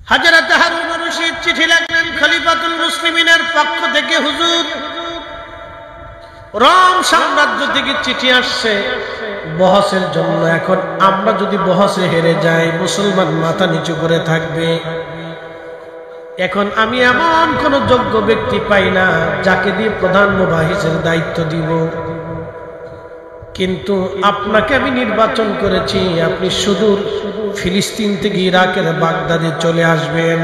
হযরত হারুন রশিদ চিঠি লিখলেন খলিফাতুল মুসলিমিনের পক্ষ থেকে, হুজুর রোম সাম্রাজ্য থেকে চিঠি আসছে বহসের জন্য। এখন আমরা যদি বহসে হেরে যাই মুসলমান মাথা নিচু করে থাকবে। এখন আমি এমন কোন যোগ্য ব্যক্তি পাই না যাকে দিয়ে প্রধান মুবাহিসের দায়িত্ব দিব, কিন্তু আপনাকে আমি নির্বাচন করেছি। আপনি সুদূর ফিলিস্তিন থেকে ইরাকের বাগদাদে চলে আসবেন,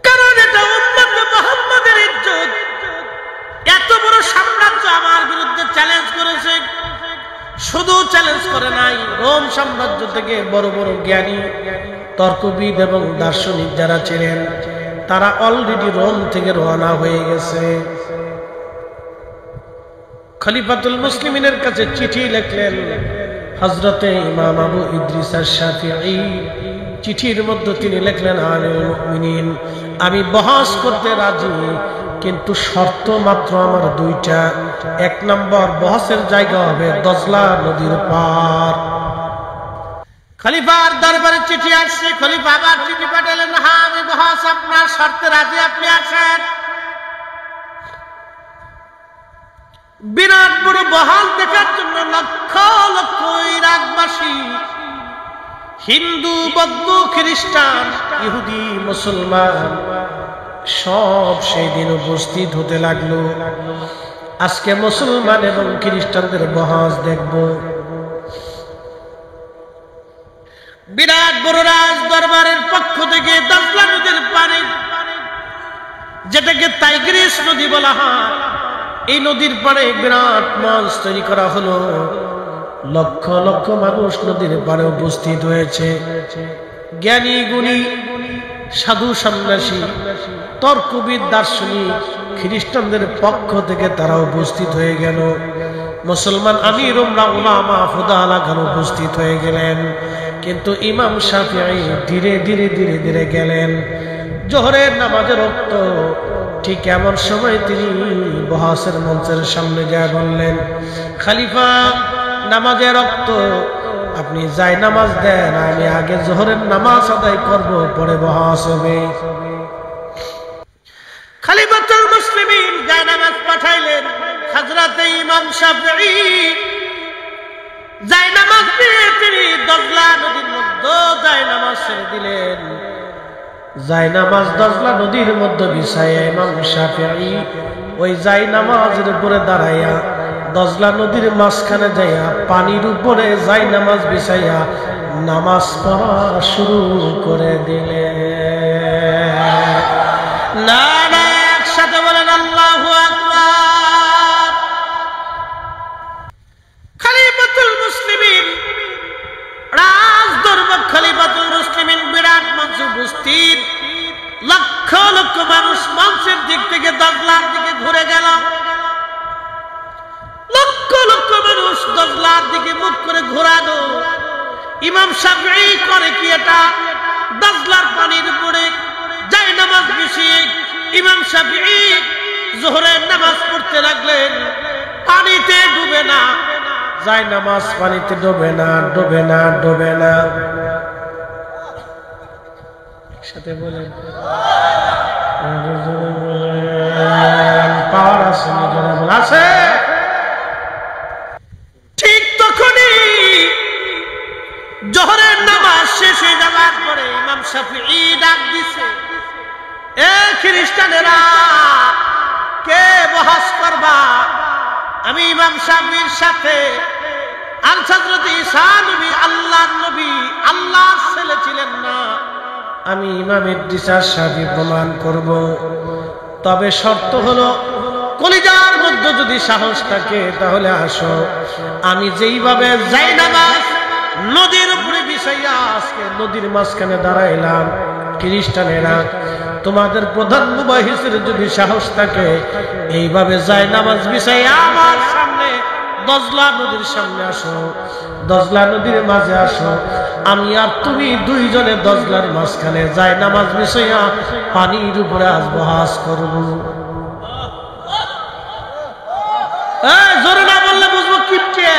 কারণ এটা উম্মত মুহাম্মাদের ইজ্জত। এত বড় সাম্রাজ্য আমার বিরুদ্ধে চ্যালেঞ্জ করেছে, শুধু চ্যালেঞ্জ করে নাই, রোম সাম্রাজ্য থেকে বড় বড় জ্ঞানী তর্কবিদ এবং দার্শনিক যারা ছিলেন তারা অলরেডি রোম থেকে রওনা হয়ে গেছে। খলিফাতুল মুসলিমিনের কাছে চিঠি লিখলেন হযরতে ইমাম আবু ইদ্রিস আশ-শাফিঈ। চিঠির মধ্যে তিনি লিখলেন, আমিরুল মুমিনিন, আমি বহস করতে রাজি, কিন্তু শর্ত মাত্র আমার দুইটা। এক নম্বর, বহসের জায়গা হবে দজলা নদীর পার। খলিফার দরবারে চিঠি আসছে, খলিফা আবার চিঠি পাঠালেন, হ্যাঁ আমি বহস আপনার শর্তে রাজি, আপনি আসেন। বিরাট বড় বহাল দেখার জন্য লক্ষ লক্ষ ইরাকবাসী, হিন্দু বৌদ্ধ খ্রিস্টান ইহুদি মুসলমান সব সেই দিন উপস্থিত হতে লাগলো। আজকে মুসলমান এবং খ্রিস্টানদের বহস দেখব। বিরাট বড় রাজ দরবারের পক্ষ থেকে দজলা নদীর পানি, যেটাকে টাইগ্রিস নদী বলা হয়, এই নদীর পাড়ে বিরাট মঞ্চ তৈরি করা হলো। লক্ষ লক্ষ মানুষ নদীর পাড়ে উপস্থিত হয়েছে। জ্ঞানী গুণী সাধু সন্ন্যাসী তর্কবিদ দার্শনিক খ্রিস্টানদের পক্ষ থেকে তারা উপস্থিত হয়ে গেল। মুসলমান আমির উলামা ফুদালাগণ উপস্থিত হয়ে গেলেন, কিন্তু ইমাম শাফিঈ ধীরে ধীরে ধীরে ধীরে গেলেন। জোহরের নামাজের রক্ত ঠিক এমন সময় তিনি বহসের মঞ্চের সামনে গিয়ে বললেন, খলিফা নামাজের রক্ত, আপনি যাই নামাজ দেন, আমি আগে জোহরের নামাজ আদায় করব, পরে বহস হবে। খলিফাতুল মুসলিমিন যাই নামাজ পাঠাইলেন। হযরতে ইমাম শাফিঈ যাই নামাজ দিয়ে তিনি দজলা নদীর মধ্যে যাই নামাজ ছেড়ে দিলেন। যাই নামাজ দজলা নদীর মধ্যে বিছাইয়া ইমাম শাফিঈ ওই যাই নামাজের উপরে দাঁড়াইয়া দজলা নদীর মাঝখানে যাইয়া পানির উপরে যাই নামাজ বিছাইয়া নামাজ পড়া শুরু করে দিলেন। না না, একসাথে বলেন আল্লাহু আকবার। খলিফাতুল মুসলিমিন রাজ দরবার, খলিফাতুল মুসলিমিন বিরাট মঞ্চে উপস্থিত। লক্ষ লক্ষ মানুষ মঞ্চের দিক থেকে দজলার দিকে ঘুরে গেল। লক্ষ লক্ষ মানুষ দজলার দিকে মুখ করে ঘোরানো। ইমাম শাফিঈ করে কি এটা? দজলার পানির উপরে যাই নামাজ বিছিয়ে ইমাম শাফিঈ যোহরের নামাজ পড়তে লাগলেন। পানিতে ডুবে না, যাই নামাজ পানিতে ডুবে না, ডুবে না, ডুবে না। সাথে বলেন পাওয়ার আছে। ঠিক তখনই জোহরের নামাজ শেষ হয়ে যাওয়ার পরে ইমাম শাফিঈ ডাক দিছে, এ খ্রিস্টানেরা, কে বহস করবা? আমি ইমাম শাফিঈর সাথে হযরত ঈসা নবী আল্লাহর নবী, আল্লাহর ছেলে ছিলেন না, আমি ইমাম ইদ্রিস আশ-শাফিঈ প্রমাণ করব। তবে শর্ত হলো কলিজার মধ্যে যদি সাহস থাকে তাহলে আসো। আমি যেইভাবে যাই নামাজ নদীর উপরে বিছাইয়া আজকে নদীর মাঝখানে দাঁড়াইলাম, খ্রিস্টানেরা তোমাদের প্রধান মুবাহিসের যদি সাহস থাকে এইভাবে যাই নামাজ বিছাইয়া আমার সামনে দজলা নদীর সামনে আসো, দজলা নদীর মাঝে আসো। আমি আর তুমি দুইজনে দজলার মাঝখানে যাই নামাজ বিছাইয়া পানির উপরে আজ বহস করব। জোরে না বললে বুঝবো কিপটে।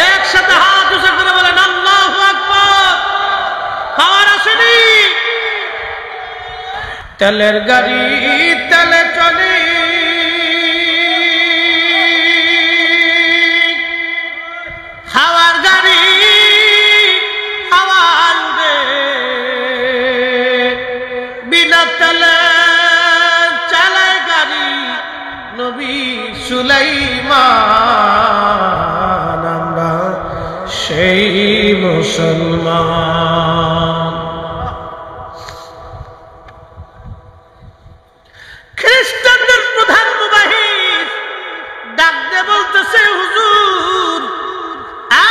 একসাথে হাত উঁচু করে বলেন আল্লাহু আকবার। তেলের গাড়ি তেলে চলে, হাওয়ার গাড়ি হাওয়া উড়ে, বিনা তেলে চলে গাড়ি নবী সুলাইমান। আমরা সেই মুসলমান। খ্রিস্টানদের প্রধান মুবাহির ডাক দিয়ে বলতেছে, হুজুর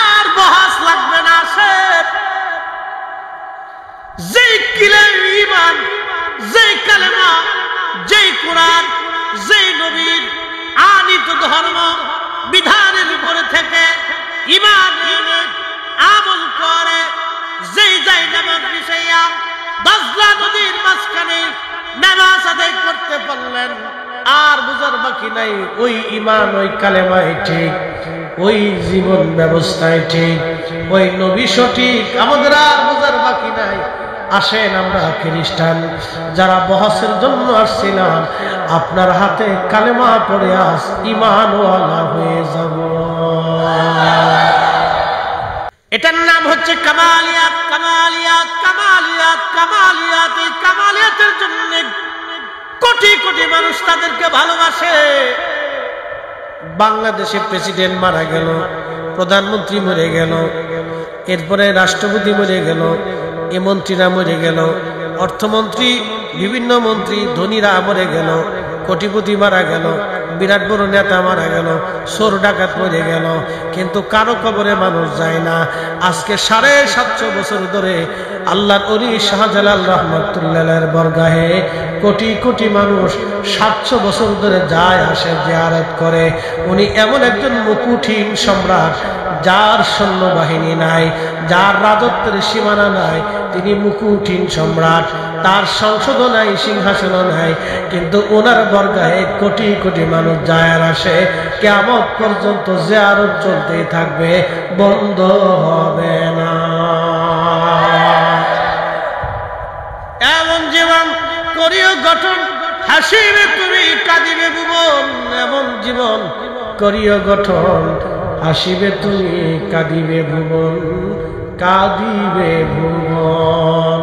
আর বহাস লাগবে না, আসেন যেই ঈমান, যেই কালেমা, যেই কোরআন, যেই নবীর আনিত ধর্ম বিধানের উপরে থেকে ঈমান এনে আমল করে, যেই যাই নামাজ বিষয়া দজলা নদীর মাঝখানে নামাজ আদায় করতে পারলেন, আর বুঝার বাকি নাই ওই ঈমান, ওই কালেমাই ঠিক, ওই জীবন ব্যবস্থায় ঠিক, ওই নবী সঠিক, আমাদের আর বুঝার বাকি নাই। আসেন আমরা খ্রিস্টান যারা বহসের জন্য আসছিলাম, আপনার হাতে কালেমা পড়ে আস ঈমানওয়ালা হয়ে যাব। এটার নাম হচ্ছে কামালিয়াত। কামালিয়াত কামালিয়াত কামালিয়াত। এই কামালিয়াতের জন্য কোটি কোটি মানুষ তাদেরকে ভালোবাসে। বাংলাদেশে প্রেসিডেন্ট মারা গেল, প্রধানমন্ত্রী মরে গেল, এরপরে রাষ্ট্রপতি মরে গেল, এ মন্ত্রীরা মরে গেল, অর্থমন্ত্রী, বিভিন্ন মন্ত্রী, ধনীরা মরে গেল, কোটিপতি মারা গেল, বিরাট বড় নেতা মারা গেল, চোর ডাকাত মরে গেল, কিন্তু কারো কবরে মানুষ যায় না। আজকে 750 বছর ধরে আল্লাহর ওলি শাহজালাল রহমাতুল্লাহের বরগাহে কোটি কোটি মানুষ 700 বছর ধরে যায় আসে, জিয়ারত করে। উনি এমন একজন মুকুটহীন সম্রাট, যার সৈন্যবাহিনী নাই, যার রাজত্বের সীমানা নাই, তিনি মুকুটহীন সম্রাট, তার সংসদও নাই, সিংহাসনও নাই, কিন্তু ওনার বরগাহে কোটি কোটি মানুষ যায় আর আসে। কিয়ামত পর্যন্ত জিয়ারত চলতেই থাকবে, বন্ধ হবে না। এমন জীবন করিও গঠন, হাসিবে তুমি কাঁদিবে ভুবন। এমন জীবন করিও গঠন, হাসিবে তুমি কাঁদিবে ভুবন, কাঁদিবে ভুবন।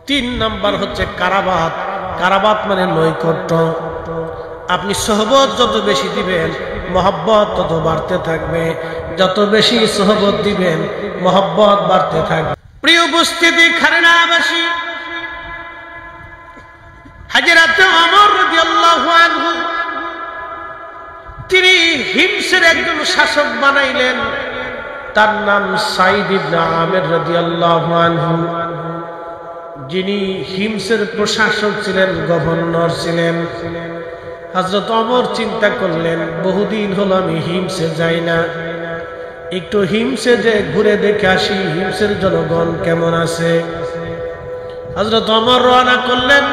3 নম্বর হচ্ছে কারাবাত। কারাবাত মানে নৈকট্য। আপনি সোহবত যত বেশি দিবেন, মহব্বত তত বাড়তে থাকবে। যত বেশি সোহবত দিবেন, মহব্বত বাড়তে থাকবে। প্রিয় উপস্থিতি, খারেনাবাসী, হযরত ওমর রাদিয়াল্লাহু আনহু তিনি হিমসের একজন শাসক বানাইলেন। তার নাম সাঈদ ইবনে আমির রাদিয়াল্লাহু আনহু, যিনি হিমসের প্রশাসক ছিলেন, গভর্নর ছিলেন। হযরত ওমর চিন্তা করলেন, বহুদিন হলো আমি হিমসে যাই না, একটু হিমসে যে ঘুরে দেখে আসি হিমসের জনগণ কেমন আছে। হযরত ওমর রওনা করলেন।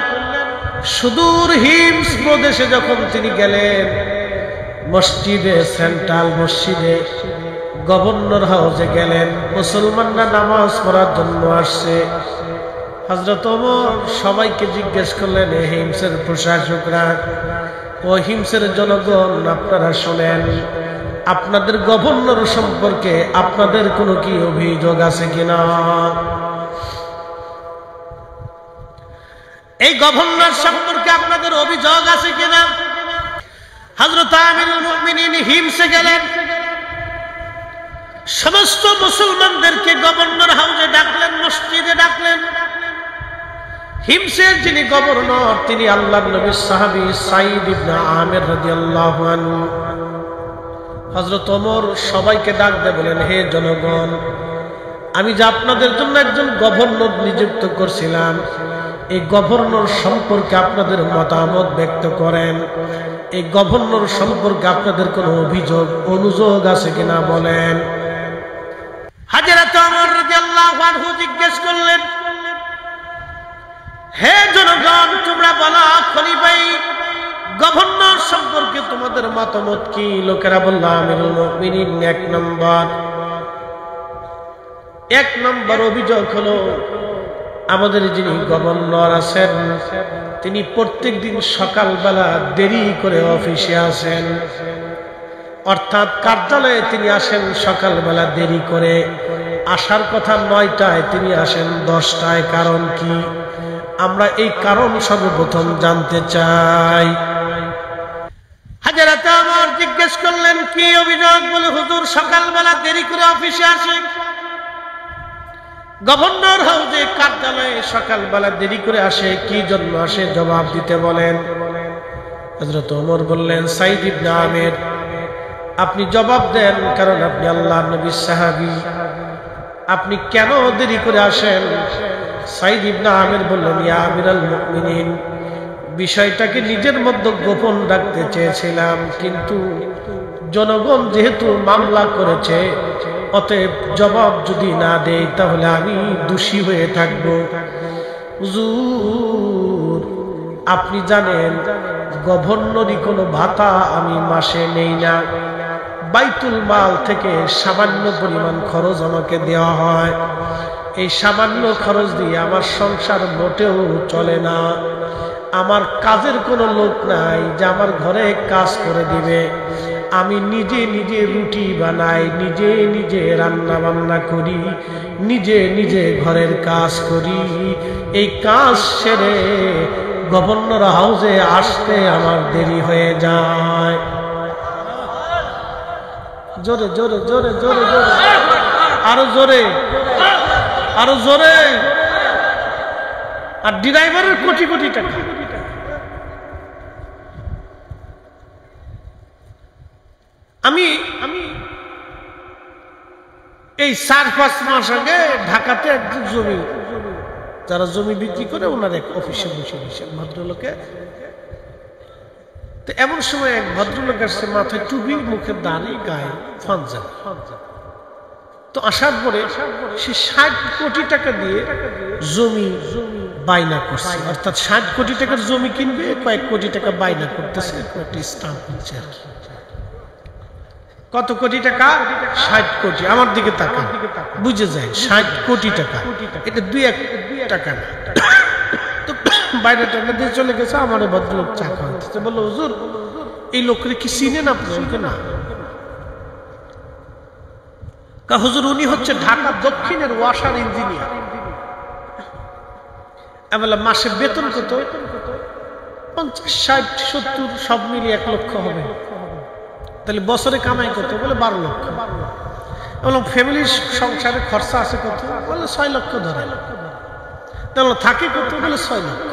সুদূর হিমস প্রদেশে যখন তিনি গেলেন, মসজিদে, সেন্ট্রাল মসজিদে, গভর্নর হাউসে গেলেন। মুসলমানরা নামাজ পড়ার জন্য আসছে। হযরত ওমর সবাইকে জিজ্ঞেস করলেন, হে হিমসের প্রশাসকরা, ও হিমসের জনগণ, আপনারা শোনেন, আপনাদের গভর্নর সম্পর্কে আপনাদের কোনো কি অভিযোগ আছে কিনা? এই গভর্নর সম্পর্কে আপনাদের অভিযোগ আছে কিনা? হযরত আমিরুল মুমিনিন হিমসে গেলেন, সমস্ত মুসলমানদেরকে গভর্নর হাউসে ডাকলেন, মসজিদে ডাকলেন। হিমসের যিনি গভর্নর, তিনি আল্লাহর নবীর সাহাবী সাঈদ ইবনে আমির রাদিয়াল্লাহু আনহু। হযরত ওমর সবাইকে ডাক দিয়ে বলেন, হে জনগণ, আমি যে আপনাদের জন্য একজন গভর্নর নিযুক্ত করছিলাম, এই গভর্নর সম্পর্কে আপনাদের মতামত ব্যক্ত করেন। এই গভর্নর সম্পর্কে আপনাদের কোনো অভিযোগ, অনুযোগ আছে কিনা বলেন। হযরত ওমর রাদিয়াল্লাহু আনহু জিজ্ঞেস করলেন, হে জনগণ, তোমরা বলো, খলিফা গভর্নর সম্পর্কে তোমাদের মতামত কি? লোকেরা বলল, আমিরুল মুমিনিন, এক নম্বর অভিযোগ হলো আমাদের যিনি গভর্নর আছেন তিনি প্রত্যেকদিন সকালবেলা দেরি করে অফিসে আসেন, অর্থাৎ কার্যালয়ে তিনি আসেন সকালবেলা দেরি করে। আসার কথা 9টায়, তিনি আসেন 10টায়। কারণ কি? আমরা এই কারণ সর্বপ্রথম জানতে চাই। হাজরাতে আমার জিজ্ঞেস করলেন কি অভিযোগ? বলে হুজুর সকালবেলা দেরি করে অফিসে আসে। গভর্নর হাউসে কার্যালয়ে সকালবেলা দেরি করে আসে, কি জন্য আসে জবাব দিতে বলেন। হযরত ওমর বললেন, সাইদ ইবনে আমের, আপনি জবাব দেন, কারণ আপনি আল্লাহর নবীর সাহাবী, আপনি কেন দেরি করে আসেন? সাইদ ইবনে আমের বললেন, ইয়া আমিরাল মুমিনিন, বিষয়টাকে নিজের মধ্যে গোপন রাখতে চেয়েছিলাম, কিন্তু জনগণ যেহেতু মামলা করেছে, অতএব জবাব যদি না দেই তাহলে আমি দোষী হয়ে থাকব। হুজুর, আপনি জানেন গভর্নরই কোনো ভাতা আমি মাসে নেই না, বাইতুল মাল থেকে সামান্য পরিমাণ খরচ আমাকে দেওয়া হয়। এই সামান্য খরচ দিয়ে আমার সংসার মোটেও চলে না। আমার কাজের কোনো লোক নাই যে আমার ঘরে কাজ করে দিবে। আমি নিজে নিজে রুটি বানাই, নিজে নিজে রান্না বান্না করি, নিজে নিজে ঘরের কাজ করি। এই কাজ সেরে গভর্নর হাউসে আসতে আমার দেরি হয়ে যায়। জোরে জোরে জোরে জোরে জোরে, আরো জোরে, আরো জোরে। আর ড্রাইভারের কোটি কোটি টাকা। আমি এই 4-5 মাস আগে ঢাকাতে একজন জমি, যারা জমি বিক্রি করে, ওনার এক অফিসে বসে বসে ভদ্রলোকে, তো এমন সময় এক ভদ্রলোক আসছে, মাথায় টুপি, মুখে দাড়ি, গায়ে পাঞ্জাবি। তো আসার পরে সে 60 কোটি টাকা দিয়ে জমি বাইনা করছে, অর্থাৎ 60 কোটি টাকার জমি কিনবে, কয়েক কোটি টাকা বাইনা করতেছে, একটা স্টাম্প নিচ্ছে আর কি। কত কোটি টাকা? 60 কোটি। আমার দিকে তাকান, বুঝে যায় 60 কোটি টাকা, এটা 2-1 টাকা না। তো বাইরে টাকা দিয়ে চলে গেছে। আমার ভদ্রলোক চা খাওয়াচ্ছে, বললো, হুজুর এই লোকরে কি চিনেন আপনি? না। হুজুর উনি হচ্ছে ঢাকা দক্ষিণের ওয়াসার ইঞ্জিনিয়ার। আমি বললাম, মাসে বেতন কত? 50, 60, 70 সব মিলিয়ে 1 লক্ষ হবে। তাহলে বছরে কামাই কত? বলে 12 লক্ষ। বললাম, ফ্যামিলির সংসারে খরচা আছে কত? বলে 6 লক্ষ ধরে। তাহলে থাকে কত? বলে 6 লক্ষ।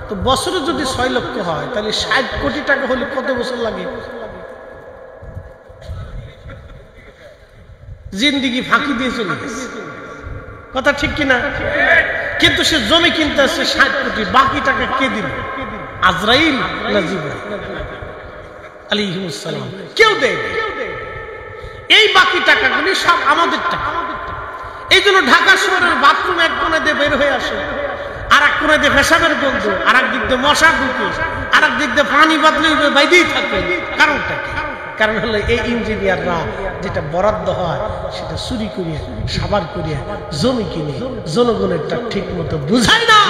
তো বছরে যদি 6 লক্ষ হয়, তাহলে 60 কোটি টাকা হলে কত বছর লাগে? জিন্দিগি ফাঁকি দিয়ে চলে গেছে। কথা ঠিক কিনা? কিন্তু সে জমি কিনতে আসছে 60 কোটি, বাকি টাকা কে দিবে? আজরাইল না জিবরাইল আলাইহিস সালাম? কেউ দেয়। এই বাকি টাকাগুলি সব আমাদের টাকা। এই জন্য ঢাকা শহরের বাথরুম এক কোণে দিয়ে বের হয়ে আসে, আর এক কোণে দিয়ে পেশাবের গন্ধ, আর এক দিক দিয়ে মশা ঢুকে, আর এক দিক দিয়ে পানি বাদলে বাইরেই থাকে। কারণটা কি? কারণ হলো এই ইঞ্জিনিয়াররা যেটা বরাদ্দ হয় সেটা চুরি করিয়া, সাবার করিয়া জমি কিনে জনগণেরটা ঠিক মতো বুঝায় না।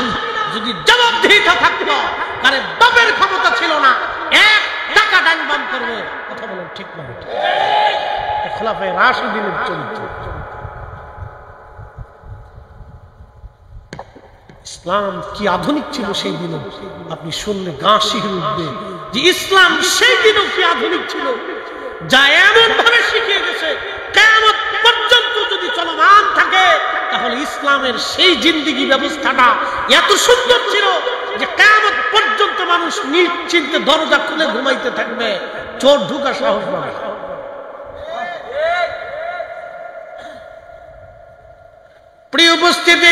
যদি জবাবদিহিতা থাকতো, আরে বাপের ক্ষমতা ছিল না, 1 টাকা ডান বাম করবে। কথা বলেন ঠিক না? খোলাফায়ে রাশিদিনের চরিত্র। ইসলাম কি আধুনিক ছিল সেই দিনও, আপনি শুনলে গা শিহরে উঠবে যে ইসলাম সেই দিনও কি আধুনিক ছিল, যা এমন ভাবে শিখিয়ে গেছে কিয়ামত পর্যন্ত যদি চলমান থাকে, তাহলে ইসলামের সেই জিন্দেগি ব্যবস্থাটা এত সুন্দর ছিল যে কিয়ামত পর্যন্ত মানুষ নিশ্চিন্তে দরজা খুলে ঘুমাইতে থাকবে, চোর ঢুকা সাহস পাবে। প্রিয় উপস্থিতি,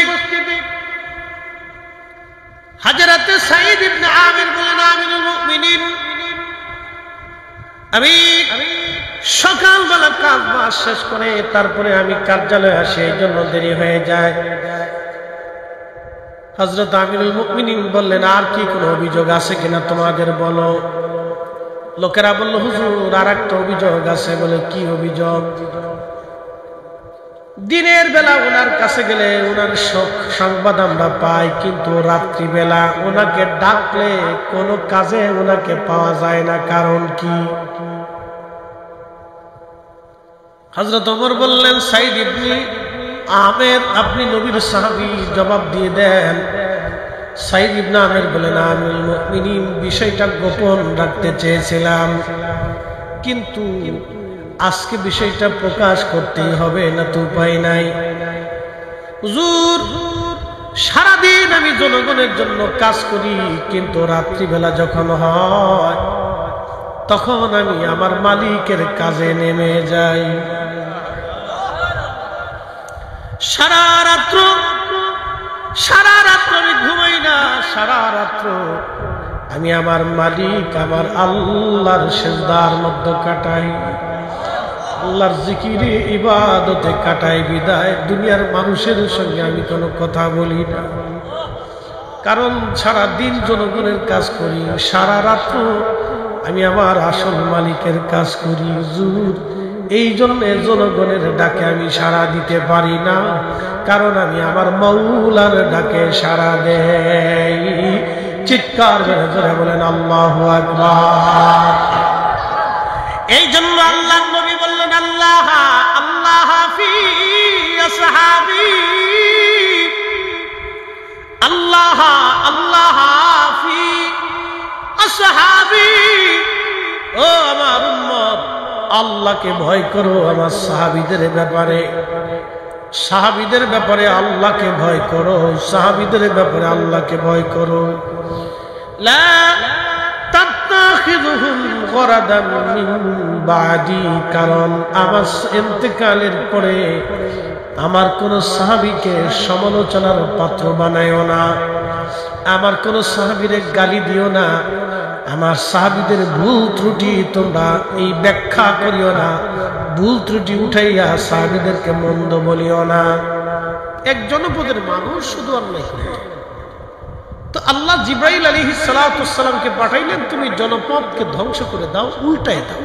হযরত সাঈদ ইবনে আমির বলেন, আমিরুল মুমিনিন, আমি সকালবেলা কাজ বাজ শেষ করে তারপরে আমি কার্যালয়ে আসি, এই জন্য দেরি হয়ে যায়। হযরত আমিরুল মুমিনিন বললেন, আর কি কোনো অভিযোগ আছে কিনা তোমাদের বলো। লোকেরা বলল, হুজুর আর একটা অভিযোগ আছে। বলে, কি অভিযোগ? দিনের বেলা ওনার কাছে গেলে ওনার সংবাদ আমরা পাই, কিন্তু রাত্রি বেলা ওনাকে ডাকলে কোনো কাজে ওনাকে পাওয়া যায় না। কারণ কি? হযরত ওমর বললেন, সাইদ ইবনে আমের, আপনি নবীর সাহাবী, জবাব দিয়ে দেন। সাইদ ইবনে আমের বলেন, আমিরুল মুমিনিন, বিষয়টা গোপন রাখতে চেয়েছিলাম, কিন্তু আজকে বিষয়টা প্রকাশ করতেই হবে, না তো উপায় নাই। হুজুর, সারাদিন আমি জনগণের জন্য কাজ করি, কিন্তু রাত্রিবেলা যখন হয় তখন আমি আমার মালিকের কাজে নেমে যাই। সারা রাত্র আমি ঘুমাই না, সারা রাত্র আমি আমার মালিক, আমার আল্লাহর সিজদার মধ্যে কাটাই, আল্লাহর জিকিরে ইবাদতে কাটাই। বিদায় দুনিয়ার মানুষের সঙ্গে আমি কোনো কথা বলি না, কারণ সারা দিন জনগণের কাজ করি, সারা রাত্র আমি আমার আসল মালিকের কাজ করি। হুজুর, এই জন্য জনগণের ডাকে আমি সাড়া দিতে পারি না, কারণ আমি আমার মাওলার ডাকে সাড়া দেই। চিৎকার করে জোরে বলেন আল্লাহু আকবার। এই জন্য আল্লাহর নবী বললেন, আল্লাহ আল্লাহ ফি আসহাবি, আল্লাহ আল্লাহ ফি আসহাবি। ও আমার উম্মত, আল্লাহকে ভয় করো আমার সাহাবীদের ব্যাপারে, সাহাবীদের ব্যাপারে আল্লাহকে ভয় করো, সাহাবীদের ব্যাপারে আল্লাহকে ভয় করো। লা তাত্তাখিযুহুম গরাদান মিন বাদি, কারণ আমার ইন্তেকালের পরে আমার কোন সাহাবীকে সমালোচনার পাত্র বানায়ও না, আমার কোন সাহাবীরে গালি দিও না, আমার সাহাবীদের ভুল ত্রুটি তোমরা এই ব্যাখ্যা করিও না, ভুল ত্রুটি উঠাইয়া সাহাবীদেরকে মন্দ বলিও না। এক জনপদের মানুষ শুধু অন্যায় করত, তো আল্লাহ জিবরাইল আলাইহিস সালাতু ওয়াস সালামকে পাঠাইলেন, তুমি জনপদকে ধ্বংস করে দাও, উল্টায় দাও।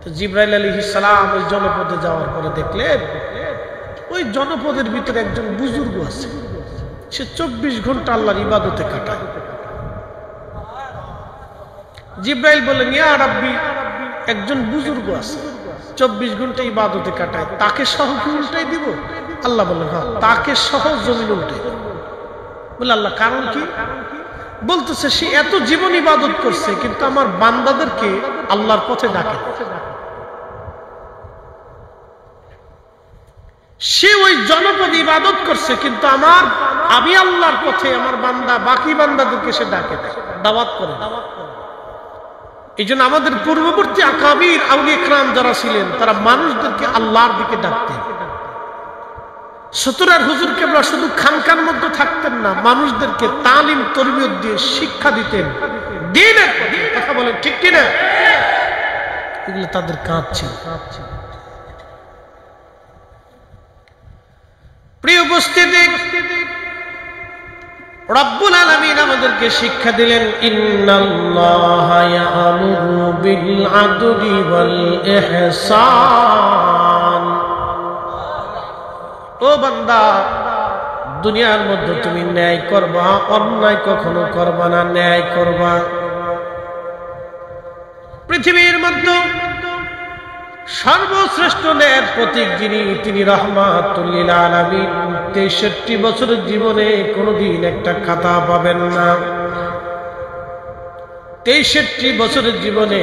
তো জিবরাইল আলাইহিস সালাম ওই জনপদে যাওয়ার পরে দেখলেন ওই জনপদের ভিতরে একজন বুজুর্গ আছে, সে 24 ঘন্টা আল্লাহর ইবাদতে কাটায়। জিবরাইল বললেন, ইয়া রাব্বি, একজন বুজুর্গ আছে 24 ঘন্টা ইবাদতে কাটায়, তাকে সহ কি উল্টাই দিব? আল্লাহ বললেন, হ্যাঁ, তাকে সহ জমিন উল্টে। বলে আল্লাহ, কারণ কি? বলতেছে, সে এত জীবন ইবাদত করছে, কিন্তু আমার বান্দাদেরকে আল্লাহর পথে ডাকে। সে ওই জনপদ ইবাদত করছে, কিন্তু আমি আল্লাহর পথে আমার বান্দা, বাকি বান্দাদেরকে সে ডাকে, দাওয়াত করে। এই জন্য আমাদের পূর্ববর্তী আকাবির আউলিয়া ইকরাম যারা ছিলেন, তারা মানুষদেরকে আল্লাহর দিকে ডাকতেন। সতুরার হুজুর কেবলা শুধু খানকার মধ্যে থাকতেন না, মানুষদেরকে তালিম তরবিয়ত দিয়ে শিক্ষা দিতেন দ্বীনের কথা। বলেন ঠিক কিনা? এগুলো তাদের কাজ ছিল। প্রিয় উপস্থিতি, রব্বুল আলামিন আমাদেরকে শিক্ষা দিলেন, ইন্নাল্লাহা ইয়া'মুরু বিল আদলি ওয়াল ইহসান। ও বান্দা, দুনিয়ার মধ্যে তুমি ন্যায় করবা, অন্যায় কখনো করবা না, ন্যায় করবা। পৃথিবীর মধ্যে সর্বশ্রেষ্ঠ ন্যায়ের প্রতীক যিনি, তিনি রাহমাতুল লিল আলামিন। 63 বছরের জীবনে কোনোদিন একটা খাতা পাবেন না। 63 বছরের জীবনে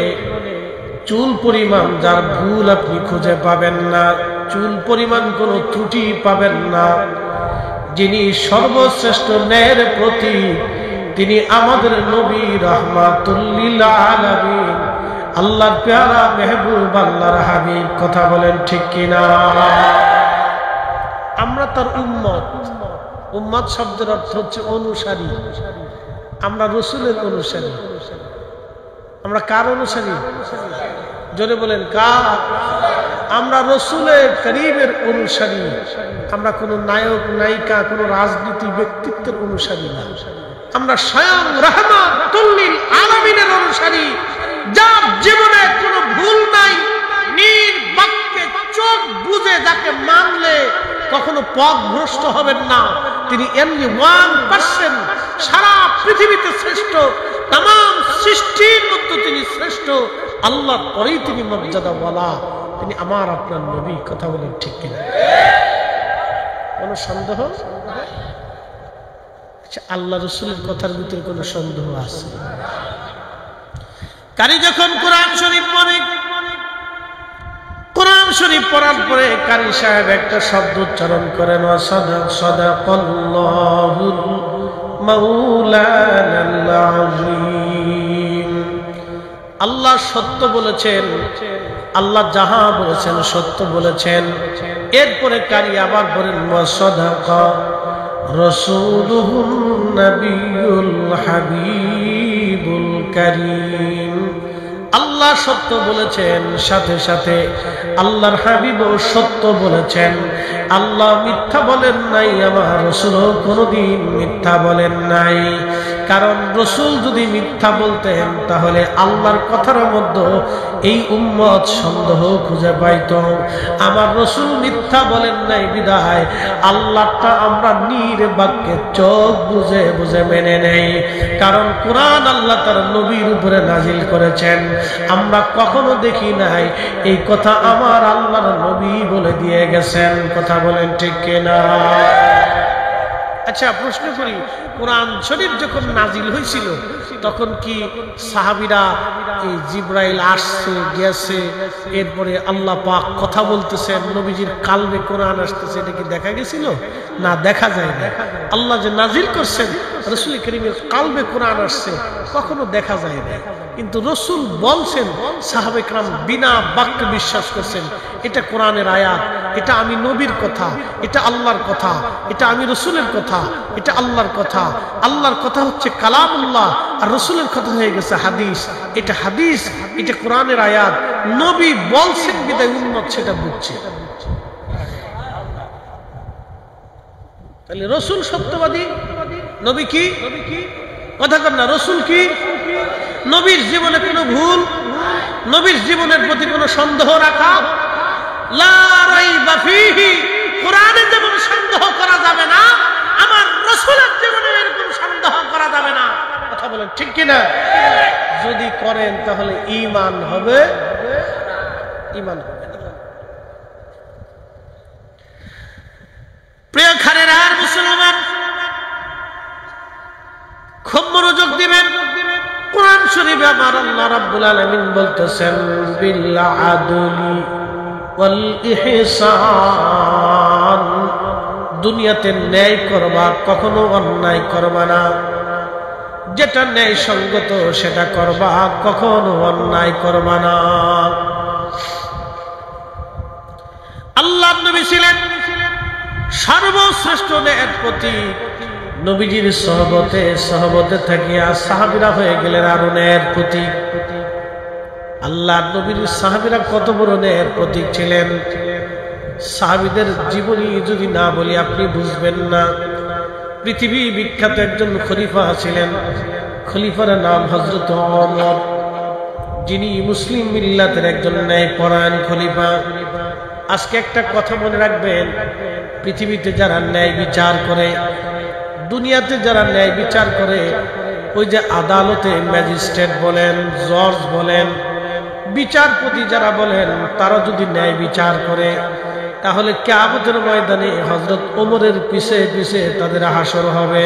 চুল পরিমাণ যার ভুল আপনি খুঁজে পাবেন না, চুল পরিমাণ কোনো ত্রুটি পাবেন না। যিনি সর্বশ্রেষ্ঠ ন্যায়ের প্রতীক, তিনি আমাদের নবী রাহমাতুল লিল আলামিন, আল্লাহর প্যারা মেহবুব, আল্লাহর হাবিব। কথা বলেন ঠিক কিনা? আমরা তার উম্মত। উম্মত শব্দের অর্থ হচ্ছে অনুসারী। আমরা রাসূলের অনুসারী। আমরা কার অনুসারী? জোরে বলেন, কার? আমরা রাসূলের কারীমের অনুসারী। আমরা কোনো নায়ক নায়িকা, কোনো রাজনীতি ব্যক্তিত্বের অনুসারী না। আমরা স্বয়ং রাহমাতুল লিল আলামিনের অনুসারী, যার জীবনে কোনো ভুল নাই, নির্বাক্যে চোখ চোখ বুঝে যাকে মানলে কখনো পথ ভ্রষ্ট হবেন না, তিনি এমনি 1% সারা পৃথিবীতে শ্রেষ্ঠ, तमाम সৃষ্টির মধ্যে তিনি শ্রেষ্ঠ, আল্লাহর পরেই তিনি মর্যাদাওয়ালা, তিনি আমার আপনার নবী। কথা বলেন ঠিক কিনা? কোনো সন্দেহ? আল্লাহ রসুলের কথার ভিতরে কোনো সন্দেহ আছে? কারি যখন কোরআন শরীফ পড়ে, কোরআন শরীফ পড়ার পরে কারি সাহেব একটা শব্দ উচ্চারণ করেন, সাদাকাল্লাহুল মাওলানাল আযীম। আল্লাহ সত্য বলেছেন, আল্লাহ যাহা বলেছেন সত্য বলেছেন। এরপরে কারি আবার বলেন, সাদাকা রাসূলুহুন নবিয়ুল হাবিবুল কারীম। আল্লাহ সত্য বলেছেন, সাথে সাথে আল্লাহর হাবিবও সত্য বলেছেন। আল্লাহ মিথ্যা বলেন নাই, আমার রাসূলও কোনোদিন মিথ্যা বলেন নাই। কারণ রাসূল যদি মিথ্যা বলতেন তাহলে আল্লাহর কথার মধ্যে এই উম্মত সন্দেহ খুঁজে পাইত। আমার রাসূল মিথ্যা বলেন নাই বিধায় আল্লাহটা আমরা নির্বাক্যে চোখ বুঝে বুঝে মেনে নেই। কারণ কোরআন আল্লাহ তার নবীর উপরে নাজিল করেছেন, আমরা কখনো দেখি নাই এই কথা আমার আল্লাহর নবী বলে দিয়ে গেছেন। কথা বলেন ঠিক কিনা? আচ্ছা প্রশ্ন করি, কোরআন শরীফ যখন নাজিল হয়েছিল তখন কি সাহাবীরা এই জিবরাইল আসছে গেছে, এরপরে আল্লাহ পাক কথা বলতেছেন, নবীজির কালবে কোরআন আসতেছে, এটা কি দেখা গেছিল? না, দেখা যায় না। আল্লাহ যে নাজিল করছেন রাসূল কারীমের কালবে কোরআন আসছে, কখনো দেখা যায় না। কিন্তু রাসূল বলছেন, সাহাবে کرام বিনা বাক্যে বিশ্বাস করছেন, এটা কোরআনের আয়াত, এটা আমি নবীর কথা, এটা আল্লাহর কথা, এটা আমি রাসূলের কথা, এটা আল্লাহর কথা। আল্লাহর কথা হচ্ছে কালামুল্লাহ, আর রাসূলের কথা হয়ে গেছে হাদিস। এটা হাদিস, এটা কোরআনের আয়াত, নবী বলছেন বিদায় উম্মত সেটা বুঝছে। তাহলে রাসূল সত্যবাদী, নবী কি? কথা কর না, রাসূল কি? নবীর জীবনে কোনো ভুল, নবীর জীবনের প্রতি কোনো সন্দেহ রাখা লা রাইবা ফীহি। কোরআনে যেমন সন্দেহ করা যাবে না, আমার রাসূলের জীবনে এরকম সন্দেহ করা যাবে না। কথা বলেন ঠিক কি না? যদি করেন তাহলে ঈমান হবে, ঈমান হবে না। প্রিয় খানেরা আর মুসলমান, খুব মনোযোগ দিবেন। কোরআন শরীফে আমার আল্লাহ রাব্বুল আলামিন বলতেছেন, বিল আদলি ওয়াল ইহসান। দুনিয়াতে ন্যায় করবা, কখনো অন্যায় করবা না। যেটা ন্যায় সঙ্গত সেটা করবা, কখনো অন্যায় করবা না। আল্লাহর নবী ছিলেন সর্বশ্রেষ্ঠ ন্যায়ের প্রতীক। নবীজির সহবতে থাকিয়া সাহাবীরা হয়ে গেলেন আরো ন্যায়ের প্রতীক। আল্লাহর নবীর সাহাবীরা কত বড় ন্যায়ের প্রতীক ছিলেন। সাহাবীদের জীবনী যদি না বলি আপনি বুঝবেন না। পৃথিবী বিখ্যাত একজন খলিফা ছিলেন, খলিফার নাম হযরত ওমর, যিনি মুসলিম মিল্লাতের একজন ন্যায়পরায়ণ খলিফা। আজকে একটা কথা মনে রাখবেন, পৃথিবীতে যারা ন্যায় বিচার করে, দুনিয়াতে যারা ন্যায় বিচার করে, ওই যে আদালতে ম্যাজিস্ট্রেট বলেন, জজ বলেন, বিচারপতি যারা বলেন, তারা যদি ন্যায় বিচার করে তাহলে কিয়ামতের ময়দানে হযরত ওমরের পিছে পিছে তাদের হাসর হবে।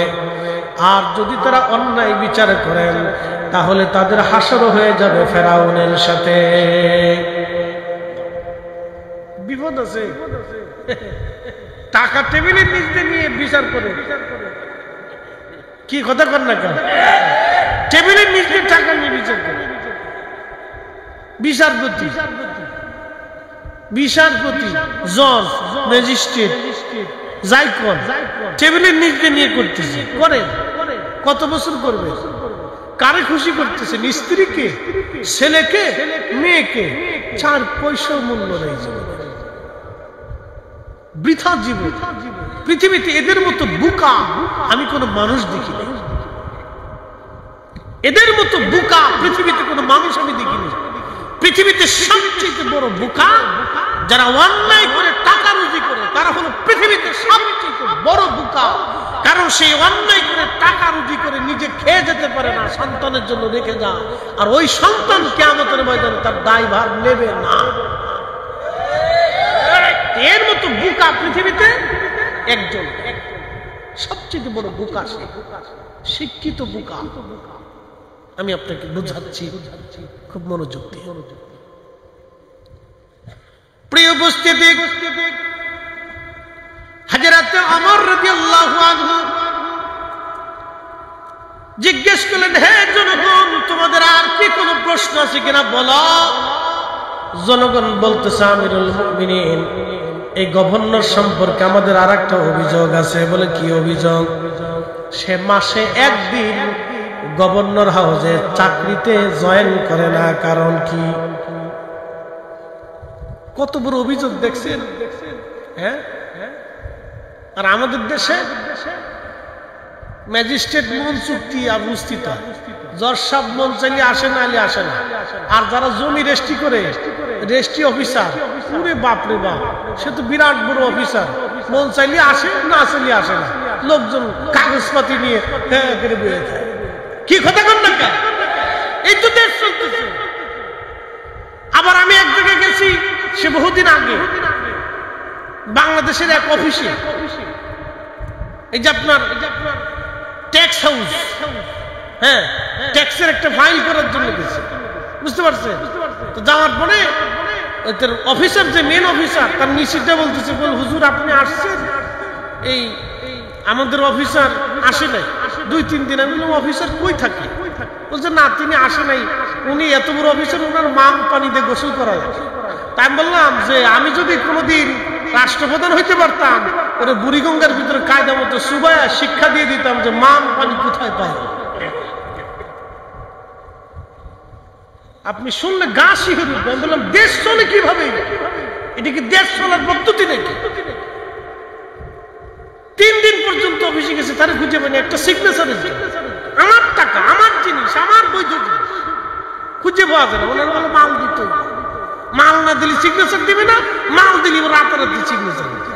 আর যদি তারা অন্যায় বিচার করেন তাহলে তাদের হাসর হয়ে যাবে ফেরাউনের সাথে। বিপদ আছে। টাকা টেবিলের নিচে নিয়ে বিচার করে, কি কথা কর না কেন? টেবিলের নিচে টাকা নিয়ে বিচার করে বিচারপতি, জজ, ম্যাজিস্ট্রেট যাই কর, টেবিলের নিচে নিয়ে করতেছে। করেন, কত বছর করবে? কারে খুশি করতেছেন? স্ত্রীকে, ছেলেকে, মেয়েকে? 4 পয়সার মূল্য নেই জীবনে, বৃথা জীবন। পৃথিবীতে এদের মতো বোকা আমি কোনো মানুষ দেখিনি। এদের মতো বোকা পৃথিবীতে কোনো মানুষ আমি দেখিনি। পৃথিবীতে সবচেয়ে বড় বোকা যারা অন্যায় করে টাকা রুজি করে তারা হলো পৃথিবীতে সবচেয়ে বড় বোকা। কারণ সেই অন্যায় করে টাকা রুজি করে নিজে খেয়ে যেতে পারে না, সন্তানের জন্য রেখে যায়, আর ওই সন্তান কিয়ামতের ময়দানে তার দায়ভার নেবে না। এর মতো বোকা পৃথিবীতে একজন, সবচেয়ে বড় বোকা সে, শিক্ষিত বোকা। আমি আপনাকে বুঝাচ্ছি, খুব মনোযোগ দিয়ে। প্রিয় উপস্থিতি, হযরত ওমর রাদিয়াল্লাহু আনহু জিজ্ঞেস করলেন, হে জনগণ, তোমাদের আর কি কোনো প্রশ্ন আছে কিনা বলো। জনগণ বলতেছে, আমিরুল মুমিনিন, এই গভর্নর সম্পর্কে আমাদের আর একটা অভিযোগ আছে। বলে, কি অভিযোগ? সে মাসে একদিন গভর্নর হাউসে চাকরিতে জয়েন করে না, কারণ কি? কত বড় অভিযোগ দেখছেন? হ্যাঁ, আর আমাদের দেশে ম্যাজিস্ট্রেট মন চুক্তি উপস্থিত, জজ সাহেব মন চাইলে আসে না, আসে না। আর যারা জমি রেস্ট্রি করে, রেস্ট্রি অফিসার, পুরে বাপরে বাপ, সে তো বিরাট বড় অফিসার, মন চাইলে আসে, না চাইলে আসে না। লোকজন কাগজপাতি নিয়ে হ্যাঁ করে বয়ে যায়। কি কথা কন না, এই তো দেশ চলতেছে। আবার আমি এক জায়গায় গেছি, সে বহুদিন আগে, বাংলাদেশের এক অফিসে, এই যে আপনার ট্যাক্স হাউস, হ্যাঁ, ট্যাক্সের একটা ফাইল করার জন্য গেছে, বুঝতে পারছেন? তো যাওয়ার পরে অফিসার, যে মেন অফিসার, তার নিশ্চিতটা বলতেছে, বল হুজুর আপনি আসছেন, এই আমাদের অফিসার আসে নাই 2-3 দিন। আমি বললাম, অফিসার কই থাকে? বলছে, না তিনি আসে নাই, উনি এত বড় অফিসার, ওনার মাম পানিতে গোসল করা লাগে। তাই আমি বললাম যে আমি যদি কোনোদিন রাষ্ট্রপ্রধান হইতে পারতাম, ওরা বুড়িগঙ্গার ভিতরে কায়দা মতো সুবায়া শিক্ষা দিয়ে দিতাম যে মাম পানি কোথায় পায়। আপনি শুনলে গা শিহরে উঠবে। আমি বললাম, দেশ চলে কিভাবে? এটা কি দেশ চলার পদ্ধতি নাকি? 3 দিন পর্যন্ত অফিসে গেছে, তারা খুঁজে পায়নি একটা সিগনেচার। আমার টাকা, আমার জিনিস, আমার বৈধ জিনিস খুঁজে পাওয়া যায় না। ওনারা বলে মাল দিতে, মাল না দিলে সিগনেচার দিবে না, মাল দিলে রাতারাতি সিগনেচার দিবে।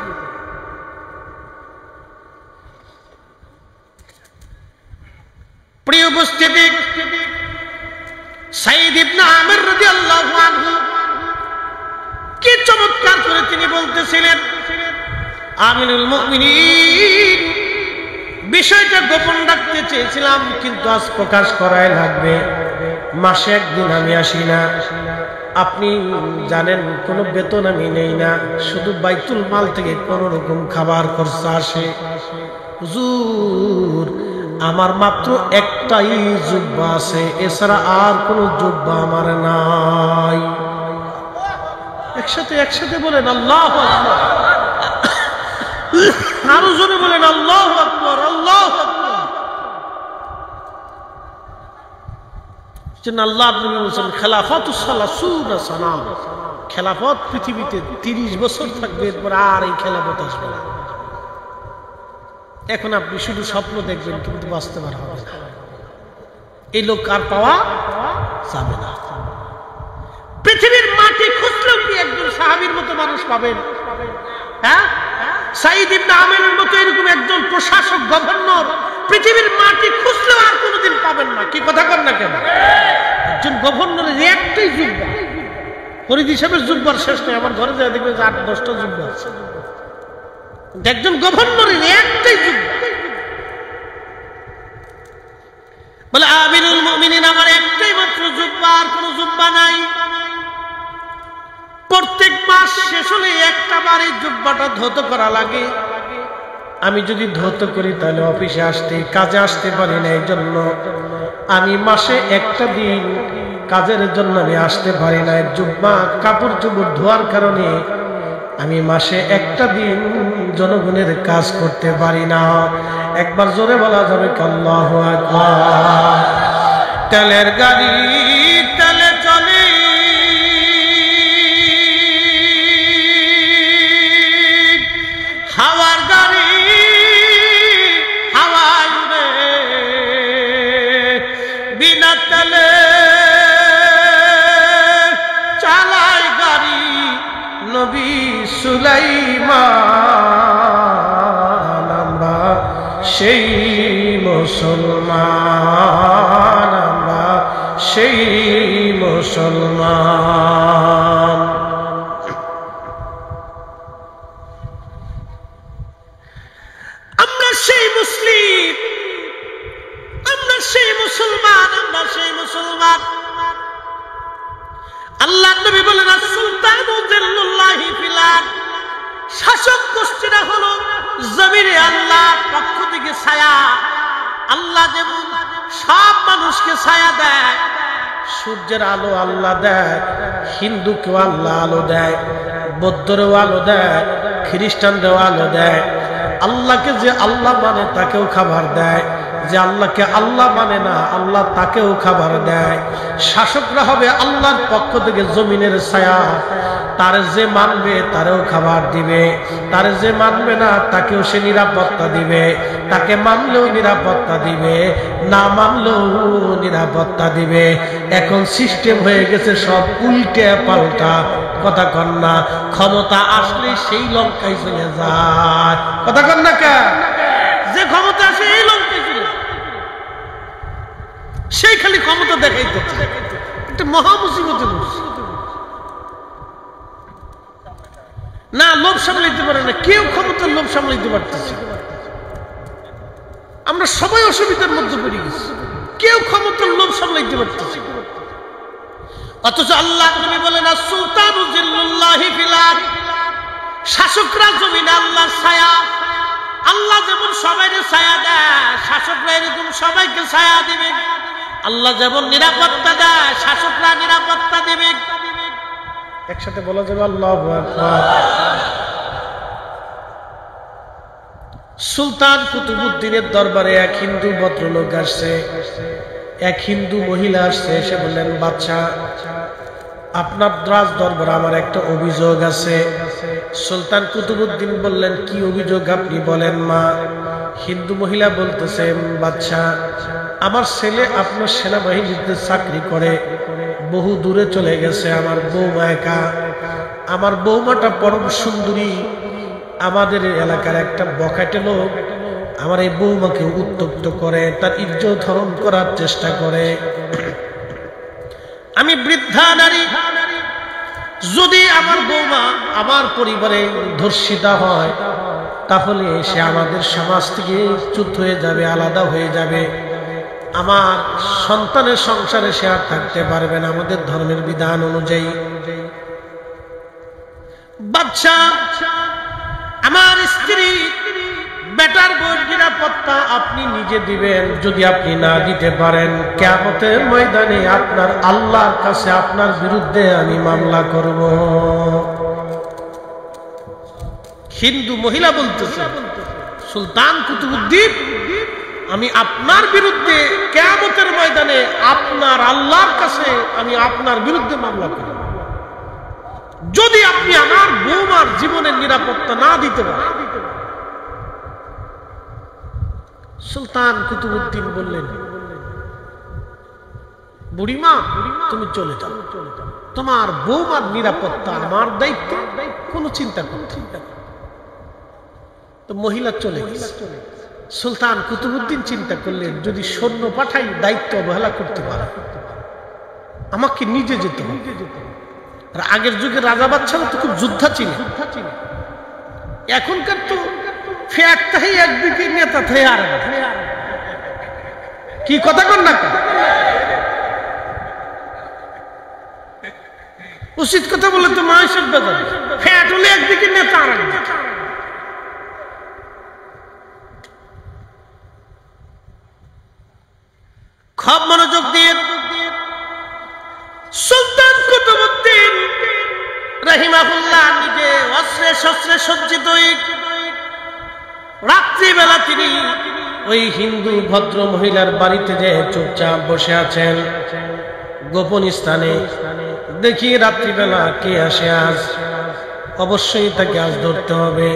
প্রিয় উপস্থিতি, সাইদ ইবনে আমির রাদিয়াল্লাহু আনহু কি চমৎকার করে তিনি বলতেছিলেন, আমিরুল মুমিনিন, বিষয়টা গোপন রাখতে চেয়েছিলাম, কিন্তু আজ প্রকাশ করাই লাগবে। মাসে একদিন আমি আসি না, আপনি জানেন কোনো বেতন আমি নেই না, শুধু বাইতুল মাল থেকে কোন রকম খাবার খরচ আসে। হুজুর, আমার মাত্র একটাই জুব্বা আছে, এছাড়া আর কোনো জুব্বা আমার নাই। একসাথে বলেন আল্লাহু আকবার, আরো জোরে বলেন আল্লাহু আকবার, আল্লাহু আকবার। আল্লাহ নবী বলেছেন, খেলাফাতুস সালাসুনা সানা, খেলাফত পৃথিবীতে 30 বছর থাকবে, এরপর আর এই খেলাফত আসবে না। এখন আপনি শুধু স্বপ্ন দেখবেন, কিন্তু বাস্তবায়ন হবে না। এই লোক আর পাওয়া যাবে না। পৃথিবীর মাটি খুঁজলেও কি একজন সাহাবীর মতো মানুষ পাবেন? হ্যাঁ, সাইদ ইবনে আমিরের মতো এরকম একজন প্রশাসক, গভর্নর পৃথিবীর মাটি খুঁজলেও আর কোনোদিন পাবেন না। কি কথা কর না কেন? একজন গভর্নরের একটাই জুব্বা, ফরিদ হিসাবের জুব্বার শেষ নেই। আমার ঘরে যা দেখবেন 8-10টা জুব্বা আছে। একজন গভর্নরের একটাই জুব্বা। বলে, আমিরুল মুমিনিন, আমার একটাই মাত্র জুব্বা, আর কোনো জুব্বা নাই। প্রত্যেক মাস শেষ হলে একটা বার এই জুব্বাটা ধৌত করা লাগে। আমি যদি ধৌত করি তাহলে অফিসে আসতে, কাজে আসতে পারি না। এই জন্য আমি মাসে একটা দিন কাজের জন্য আমি আসতে পারি না। জুব্বা কাপড় চোপড় ধোয়ার কারণে আমি মাসে একটা দিন জনগণের কাজ করতে পারি না। একবার জোরে বলা যাবে আল্লাহু আকবার। তেলের গাড়ি তেলে চলে, হাওয়ার গাড়ি হাওয়ায় উড়ে, বিনা তেলে চালায় গাড়ি নবী সুলাইমান আমরা সেই মুসলমান, আমরা সেই মুসলমান। আমরা সেই মুসলিম, আমরা সেই মুসলমান, আমরা সেই মুসলমান। আল্লাহ নবী বলেন সুলতানু জিল্লুল্লাহি ফিল আরদ, শাসক গোষ্ঠীরা হলো জমিনে আল্লাহর পক্ষ থেকে ছায়া। আল্লাহ যেমন সব মানুষকে ছায়া দেয়, সূর্যের আলো আল্লাহ দেয়, হিন্দুকেও আল্লাহ আলো দেয়, বৌদ্ধরেও আলো দেয়, খ্রিস্টানরাও আলো দেয়। আল্লাহকে যে আল্লাহ মানে তাকেও খাবার দেয়, যে আল্লাহকে আল্লাহ মানে না আল্লাহ তাকেও খাবার দেয়। শাসকরা হবে আল্লাহর পক্ষ থেকে জমিনের ছায়া, তার যে মানবে তারেও খাবার দিবে, তার যে মানবে না তাকেও সে নিরাপত্তা দিবে, তাকে মানলেও নিরাপত্তা দিবে, না মানলেও নিরাপত্তা দিবে। এখন সিস্টেম হয়ে গেছে সব উল্টে পাল্টা, কথা কন না। ক্ষমতা আসলে সেই লঙ্কায় চলে যায়, কথা কন না কে? যে ক্ষমতা আসে এই লঙ্কায় চলে যায়, সেই খালি ক্ষমতা দেখাইতে একটা মহা মুসিবতে বসে না, লোভ সামলাইতে পারে না কেউ, ক্ষমতার লোভ সামলাইতে পারতেছে। আমরা সবাই অসুবিধার মধ্যে পড়ে গেছি, কেউ ক্ষমতার লোভ সামলাইতে পারতেছে। অথচ আল্লাহ নবী বলেন সুলতানু জিল্লুল্লাহি ফিল আরদ, শাসকরা জমিনে আল্লাহর ছায়া। আল্লাহ যেমন সবাইকে ছায়া দেয়, শাসকরা এরকম সবাইকে ছায়া দিবে। আল্লাহ যেমন নিরাপত্তা দেয়, শাসকরা নিরাপত্তা দিবে। একসাথে বলা যাবে আল্লাহু আকবার। সুলতান কুতুবউদ্দিনের দরবারে এক হিন্দু ভদ্রলোক আসছে, এক হিন্দু মহিলা আসছে। এসে বললেন, বাদশাহ আপনার রাজ দরবারে আমার একটা অভিযোগ আছে। সুলতান কুতুবউদ্দিন বললেন, কি অভিযোগ আপনি বলেন মা। হিন্দু মহিলা বলতেছেন, বাদশাহ আমার ছেলে আপনার সেনাবাহিনীতে চাকরি করে, বহু দূরে চলে গেছে, আমার বৌমা একা। আমার বৌমাটা পরম সুন্দরী, আমাদের এলাকার একটা বখাটে লোক আমার এই বৌমাকে উত্তপ্ত করে, তার ইজ্জত হরণ করার চেষ্টা করে। আমি বৃদ্ধা নারী, যদি আমার বৌমা আমার পরিবারে ধর্ষিতা হয় তাহলে সে আমাদের সমাজ থেকে চ্যুত হয়ে যাবে, আলাদা হয়ে যাবে। আমার সন্তানের সংসারে সে আর থাকতে পারবে না আমাদের ধর্মের বিধান অনুযায়ী। বাদশাহ আমার স্ত্রী বেটার বউয়ের নিরাপত্তা আপনি নিজে দিবেন, যদি আপনি না দিতে পারেন কিয়ামতের ময়দানে আপনার আল্লাহর কাছে আপনার বিরুদ্ধে আমি মামলা করব। হিন্দু মহিলা বলতেছে, সুলতান কুতুবউদ্দিন আমি আপনার বিরুদ্ধে কিয়ামতের ময়দানে আপনার আল্লাহর কাছে আমি আপনার বিরুদ্ধে মামলা করব, যদি আপনি আমার বৌমার জীবনের নিরাপত্তা না দিতে পারেন। সুলতান কুতুবউদ্দিন বললেন, বুড়িমা তুমি চলে যাও, তোমার বৌমার নিরাপত্তা আমার দায়িত্ব, কোনো চিন্তা করতে না। তো মহিলা চলে গেছে। সুলতান কুতুবউদ্দিন চিন্তা করলেন, যদি সৈন্য পাঠাই দায়িত্ব অবহেলা করতে পারে, আমাকে নিজে যেতে হবে। আর আগের যুগে রাজা বাদশারা তো খুব যোদ্ধা ছিল, এখনকার তো ফ্যাট তাই একদিকে নেতা তাই আর কি, কথা কন না উচিত কথা বলে তো মায়ের বেদা, ফ্যাট হলে একদিকে নেতা আর একদিকে। খুব মনোযোগ দিয়ে সুলতান কুতুবউদ্দিন রাহিমাহুল্লাহ নিজে অস্ত্রে শস্ত্রে সজ্জিত রাত্রিবেলা তিনি ওই হিন্দু ভদ্র মহিলার বাড়িতে যে চুপচাপ বসে আছেন গোপন স্থানে। দেখি রাত্রিবেলা কে আসে আজ, অবশ্যই তাকে আজ ধরতে হবে।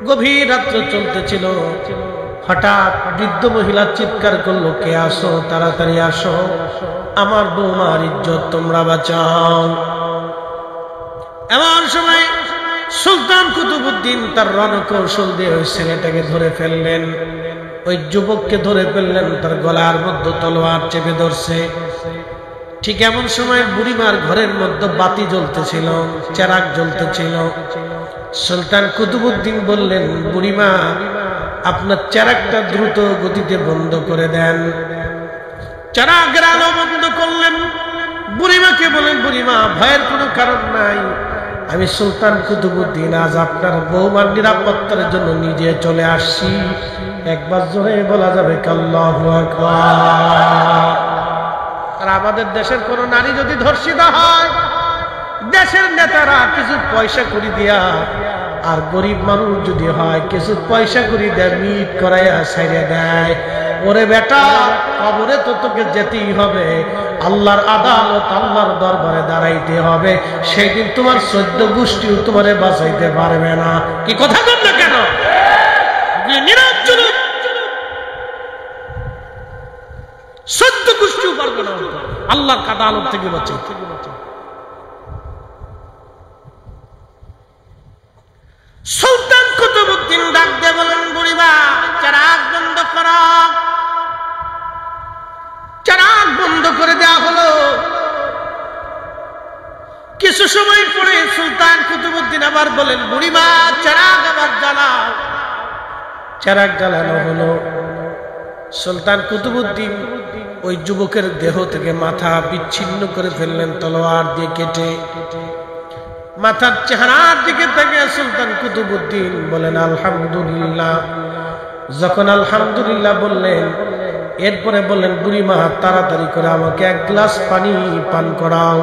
গভীর রাত্র চলতেছিল, হঠাৎ বৃদ্ধ মহিলা চিৎকার করলো, কে আসো, তাড়াতাড়ি আসো, আমার বৌমার ইজ্জত তোমরা বাঁচাও। এমন সময় সুলতান কুতুবউদ্দিন তার রণকৌশল দিয়ে ওই ছেলেটাকে ধরে ফেললেন, ওই যুবককে ধরে ফেললেন, তার গলার মধ্যে তলোয়ার চেপে ধরছে। ঠিক এমন সময় বুড়িমার ঘরের মধ্যে বাতি জ্বলতেছিল, চেরাগ জ্বলতেছিল। সুলতান কুতুবউদ্দিন বললেন, বুড়িমা আপনার চেরাগটা দ্রুত গতিতে বন্ধ করে দেন। চেরাগের আলো বন্ধ করলেন। বুড়িমাকে বলেন, বুড়িমা ভয়ের কোনো কারণ নাই, আমি সুলতান কুতুবউদ্দিন আজ আপনার বৌমার নিরাপত্তার জন্য নিজে চলে আসছি। একবার জোরে বলা যাবে আল্লাহু আকবার। আর আমাদের দেশের কোন নারী যদি ধর্ষিতা হয়, দেশের নেতারা কিছু পয়সা করে দিয়া, আর গরিব মানুষ যদি হয় কিছু পয়সা করে দেয়, মিট করাইয়া ছাইড়ে দেয়। ওরে বেটা, কবরে তো তোকে যেতেই হবে, আল্লাহর আদালত, আল্লাহর দরবারে দাঁড়াইতে হবে। সেই দিন তোমার 14 গোষ্ঠীও তোমারে বাঁচাইতে পারবে না। কি কথা বল না কেন? নিরঞ্জন 14 গোষ্ঠীও পারবে না আল্লাহর আদালত থেকে বাঁচাইতে। সুলতান কুতুবউদ্দিন ডাক দিয়ে বলেন, বুড়িমা চেরাগ বন্ধ করো। চেরাগ বন্ধ করে দেওয়া হলো। কিছু সময় পরে সুলতান কুতুবউদ্দিন আবার বলেন, বুড়িমা চেরাগ আবার জ্বালাও। চেরাগ জ্বালানো হলো। সুলতান কুতুবউদ্দিন ওই যুবকের দেহ থেকে মাথা বিচ্ছিন্ন করে ফেললেন তলোয়ার দিয়ে কেটে। মাথার চেহারার দিকে থেকে সুলতান কুতুবউদ্দিন বলেন আলহামদুলিল্লাহ। যখন আলহামদুলিল্লাহ বললেন, এরপরে বললেন, বুড়িমা তাড়াতাড়ি করে আমাকে 1 গ্লাস পানি পান করাও।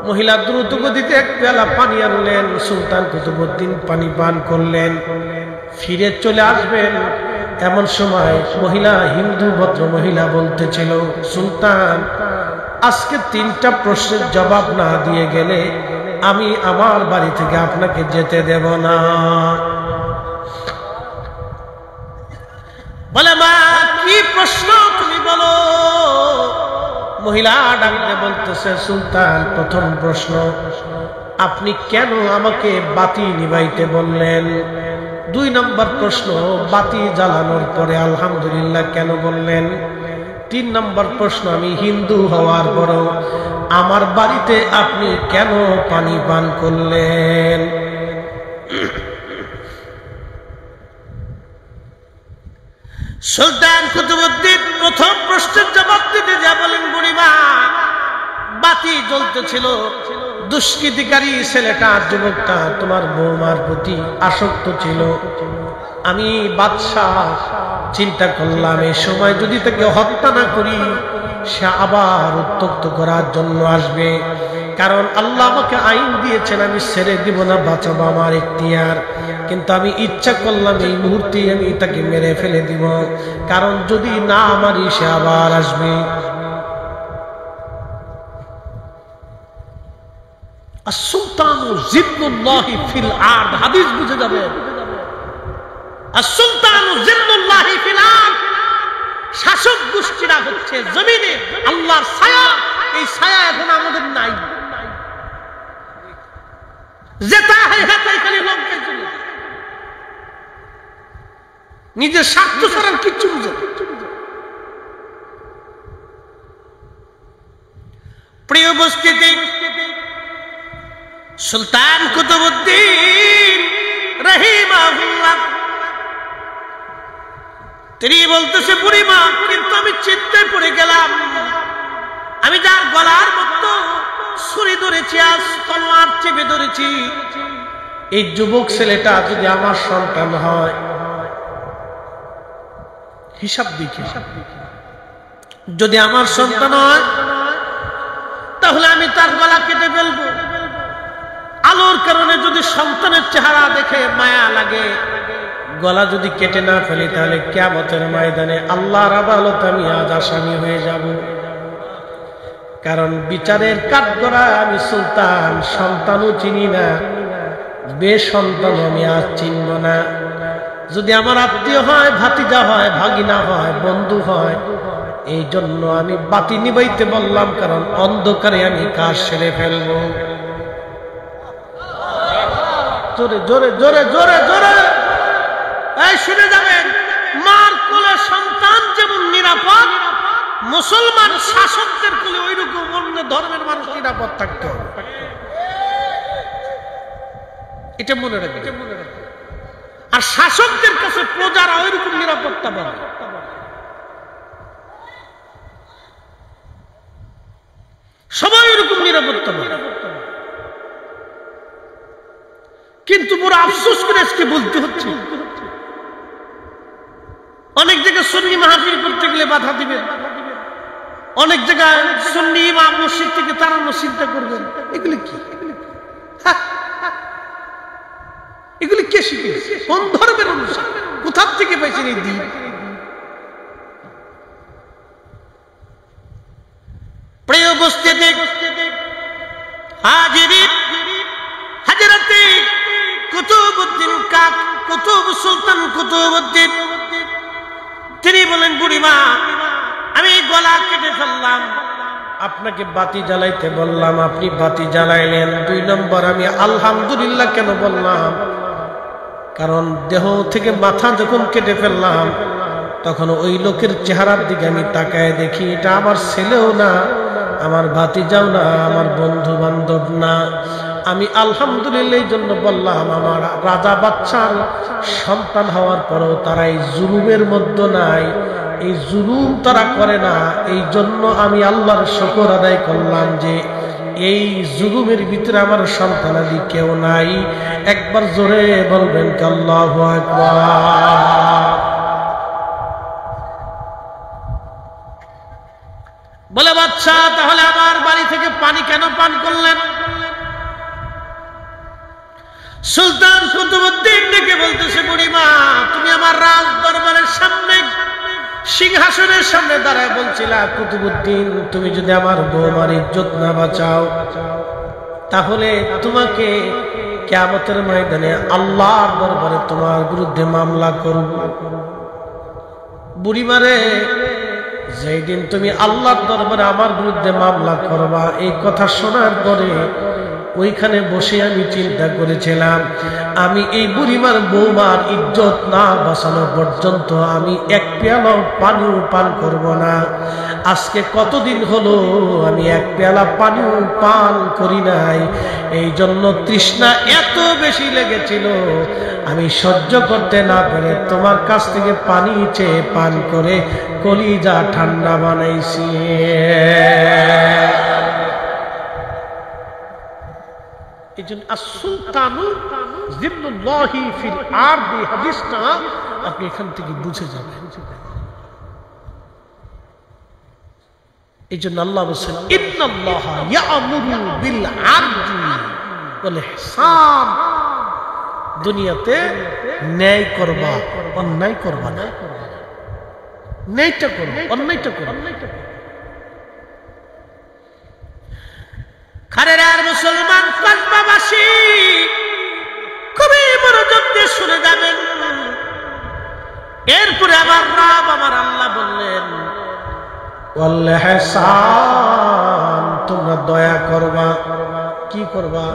মহিলা দ্রুত গতিতে 1 পেয়ালা পানি আনলেন। সুলতান কুতুবউদ্দিন পানি পান করলেন। ফিরে চলে আসবেন এমন সময় মহিলা, হিন্দু ভদ্র মহিলা বলতেছিল, সুলতান আজকে 3টা প্রশ্নের জবাব না দিয়ে গেলে আমি আমার বাড়ি থেকে আপনাকে যেতে দেব না। বলে, মা কি প্রশ্ন তুমি বলো। মহিলা ডাকতে বলতেছে, সুলতান প্রথম প্রশ্ন, আপনি কেন আমাকে বাতি নিভাইতে বললেন? 2 নম্বর প্রশ্ন, বাতি জ্বালানোর পরে আলহামদুলিল্লাহ কেন বললেন? 3 নম্বর প্রশ্ন, আমি হিন্দু হওয়ার পরও আমার বাড়িতে আপনি কেন পানি পান করলেন? সুলতান কুতুবউদ্দিন প্রথম প্রশ্নের জবাব দিতে যা বলেন, বুড়িমা বাতি জ্বলতেছিল, দুষ্কৃতিকারী ছেলেটা, যুবকটা তোমার বৌমার প্রতি আসক্ত ছিল। আমি বাদশাহ চিন্তা করলাম, এই সময় যদি তাকে হত্যা না করি সে আবার উত্তক্ত করার জন্য আসবে। কারণ আল্লাহ আমাকে আইন দিয়েছেন, আমি ছেড়ে দিব না, বাঁচাবো আমার ইখতিয়ার। কিন্তু আমি ইচ্ছা করলাম এই মুহূর্তে আমি তাকে মেরে ফেলে দিব, কারণ যদি না মারি সে আবার আসবে। as-sultanu zillullahi fil ard, হাদিস বুঝে যাবে। as-sultanu zillullahi fil ard, শাসক গোষ্ঠীরা হচ্ছে জমিনে আল্লাহর ছায়া। এই ছায়া এখন আমাদের নাই। যেটা হয় হেতাই খালি লোকদের জন্য, নিজের স্বার্থ ছাড়া কিচ্ছু বুঝে। প্রিয় উপস্থিতি, সুলতান কুতুবউদ্দিন রাহিমাহুল্লাহ তিনি বলতেছে, বুড়িমা কিন্তু আমি চিন্তায় পড়ে গেলাম, আমি যার গলার মতো ছুরি ধরেছি, আজ তলোয়ার চেপে ধরেছি, এই যুবক ছেলেটা যদি আমার সন্তান হয়, হিসাব দেখি, যদি আমার সন্তান হয় তাহলে আমি তার গলা কেটে ফেলবো। আলোর কারণে যদি সন্তানের চেহারা দেখে মায়া লাগে, গলা যদি কেটে না ফেলি তাহলে কিয়ামতের ময়দানে আল্লাহর আদালতে আমি আজ আসামি হয়ে যাব। কারণ বিচারের কাঠগড়ায় আমি সুলতান, সন্তানও চিনি না, বেসন্তান আমি আজ চিনব না। যদি আমার আত্মীয় হয়, ভাতিজা হয়, ভাগিনা হয়, বন্ধু হয়, এই জন্য আমি বাতি নিবাইতে বললাম, কারণ অন্ধকারে আমি কাজ সেরে ফেলবো। জোরে জোরে জোরে জোরে জোরে এই শুনে যাবেন, মার কোলে সন্তান যেমন নিরাপদ, মুসলমান শাসকদের কোলে ওইরকম অন্য ধর্মের মানুষ নিরাপদ থাকতে হবে। এটা মনে রাখবে। আর শাসকদের কাছে প্রজারা ওইরকম নিরাপত্তা পাবে। সবাই ওইরকম নিরাপত্তা পাবে। কিন্তু বড় আফসোস করে আজকে বলতে হচ্ছে, অনেক জায়গায় সুন্নি মাহফিল করতে গেলে বাধা দিবেন, অনেক জায়গায় সুন্নি ইমাম মসজিদ থেকে তাড়ানোর চিন্তা করবেন। এগুলি কি? এগুলি কে শিখিয়েছে? কোন ধর্মের অনুসার? কোথা থেকে পাইছেন এই দিন? প্রিয় উপস্থিতি, হাজিরিন, হযরতে কুতুবউদ্দিন কাক, কুতুব সুলতান কুতুবউদ্দিন, তিনি বলেন, বুড়িমা আমি গলা কেটে ফেললাম, আপনাকে বাতি জ্বালাইতে বললাম, আপনি বাতি জ্বালাইলেন। 2 নম্বর, আমি আলহামদুলিল্লাহ কেন বললাম? কারণ দেহ থেকে মাথা যখন কেটে ফেললাম, তখন ওই লোকের চেহারার দিকে আমি তাকায় দেখি, এটা আমার ছেলেও না, আমার ভাতিজাও না, আমার বন্ধু বান্ধব না। আমি আলহামদুলিল্লাহ এই জন্য বললাম, আমার রাজা বাচ্চার সন্তান হওয়ার পরেও তারা এই জুলুমের মধ্যে নাই, এই জুলুম তারা করে না। এই জন্য আমি আল্লাহর শুকর আদায় করলাম যে এই জুলুমের ভিতরে আমার সন্তানাদি কেউ নাই। একবার জোরে বলবেন কি আল্লাহু আকবার। বলে, বাচ্চা তাহলে আমার বাড়ি থেকে পানি কেন পান করলেন? সুলতান কুতুবউদ্দিন ডেকে বলতেছে, বুড়িমা তুমি আমার রাজ দরবারের সামনে সিংহাসনের সামনে দাঁড়ায় বলছিলা, কুতুবউদ্দিন তুমি যদি আমার বৌমার ইজ্জত না বাঁচাও, তাহলে তোমাকে কিয়ামতের ময়দানে আল্লাহর দরবারে তোমার বিরুদ্ধে মামলা করব। বুড়িমারে, যেই দিন তুমি আল্লাহর দরবারে আমার বিরুদ্ধে মামলা করবা, এই কথা শোনার পরে ওইখানে বসে আমি চিন্তা করেছিলাম, আমি এই বুড়িমার বৌমার ইজ্জত না বাঁচানো পর্যন্ত আমি এক পেয়ালা পানিও পান করব না। আজকে কতদিন হলো আমি এক পেয়ালা পানিও পান করি নাই। এই জন্য তৃষ্ণা এত বেশি লেগেছিল, আমি সহ্য করতে না পেরে তোমার কাছ থেকে পানি চেয়ে পান করে কলিজা ঠান্ডা বানাইছি। এই জন্য আসুলতানু জিল্লুল্লাহি ফিল আরদি, হাদিসটা আপনি এখান থেকে বুঝে যাবেন। এই জন্য আল্লাহ বলেছেন, ইন্নাল্লাহা ইয়া'মুরু বিল আদলি ওয়াল ইহসান, দুনিয়াতে ন্যায় করবা, অন্যায় করবা না। ন্যায়টা করো, অন্যায়টা করো। খারেরার মুসলমান কসবাবাসী খুবই মনোযোগ দিয়ে শুনে যাবেন। এরপরে আমার রব আমার আল্লাহ বললেন, ওয়াল ইহসান, তোমরা দয়া করবা। কি করবা?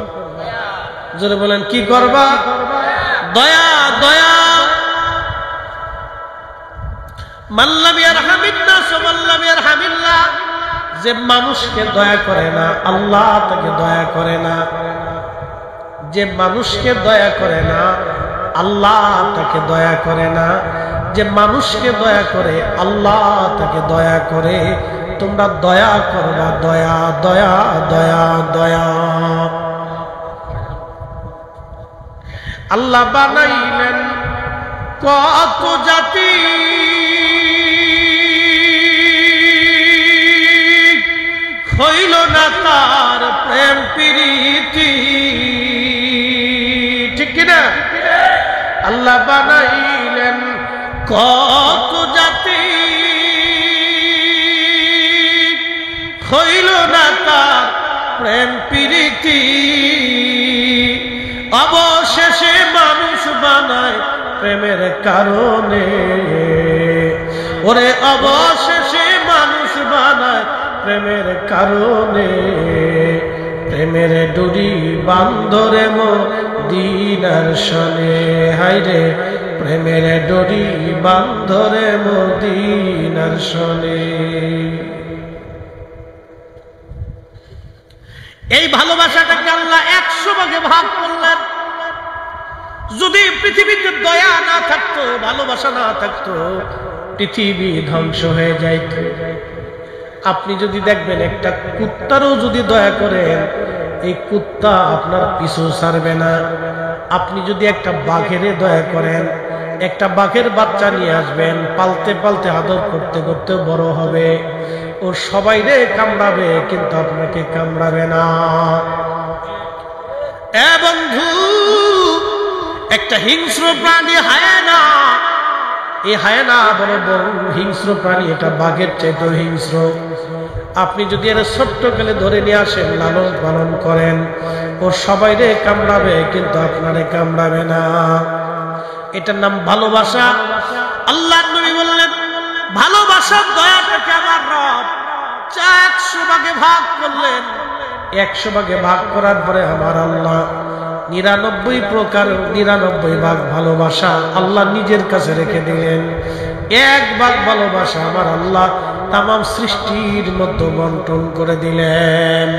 জোরে বলেন, কি করবা? দয়া। দয়া। মান লাম ইয়ারহামিন নাস ওয়া মান লাম ইয়ারহামিল্লাহ, যে মানুষকে দয়া করে না আল্লাহ তাকে দয়া করে না। যে মানুষকে দয়া করে না আল্লাহ তাকে দয়া করে না। যে মানুষকে দয়া করে আল্লাহ তাকে দয়া করে। তোমরা দয়া করবা, দয়া দয়া দয়া দয়া। আল্লাহ বানাইলেন কত জাতি, হইল না তার প্রেম প্রীতি, ঠিক কিনা? আল্লাহ বানাইলেন কত জাতি, হইল না তার প্রেম প্রীতি। অবশেষে মানুষ বানায় প্রেমের কারণে, ওরে অবশেষে মানুষ বানায় প্রেমের কারণে। প্রেমের ডুরি বান্ধরে মদিনার শনে, হায়রে প্রেমের ডরি বান্ধরে মদিনার শনে। এই ভালোবাসাটাকে আল্লাহ 100 ভাগে ভাগ করলেন। যদি পৃথিবীতে দয়া না থাকতো, ভালোবাসা না থাকতো, পৃথিবী ধ্বংস হয়ে যাইত। আপনি যদি দেখবেন একটা কুত্তারও যদি দয়া করেন, এই কুত্তা আপনার পিছু ছাড়বে না। আপনি যদি একটা বাঘের দয়া করেন, একটা বাঘের বাচ্চা নিয়ে আসবেন, পালতে পালতে আদর করতে করতে বড় হবে, ও সবাইরে কামড়াবে কিন্তু আপনাকে কামড়াবে না। এ বন্ধু, একটা হিংস্র প্রাণী হায়না, এই হায়না বড় বড় হিংস্র প্রাণী, এটা বাঘের চাইতেও হিংস্র। আপনি যদি এর ছোট্ট কালে ধরে নিয়ে আসেন, লালন পালন করেন, ও সবাইরে কামড়াবে কিন্তু আপনারে কামড়াবে না। এটার নাম ভালোবাসা। আল্লাহ নবী বললেন, ভালোবাসার দয়াটাকে আমার রব 100 ভাগে ভাগ করলেন। 100 ভাগে ভাগ করার পরে আমার আল্লাহ 99 প্রকার 99 ভাগ ভালোবাসা আল্লাহ নিজের কাছে রেখে দিলেন। 1 ভাগ ভালোবাসা আমার আল্লাহ তামাম সৃষ্টির মধ্যে বন্টন করে দিলেন।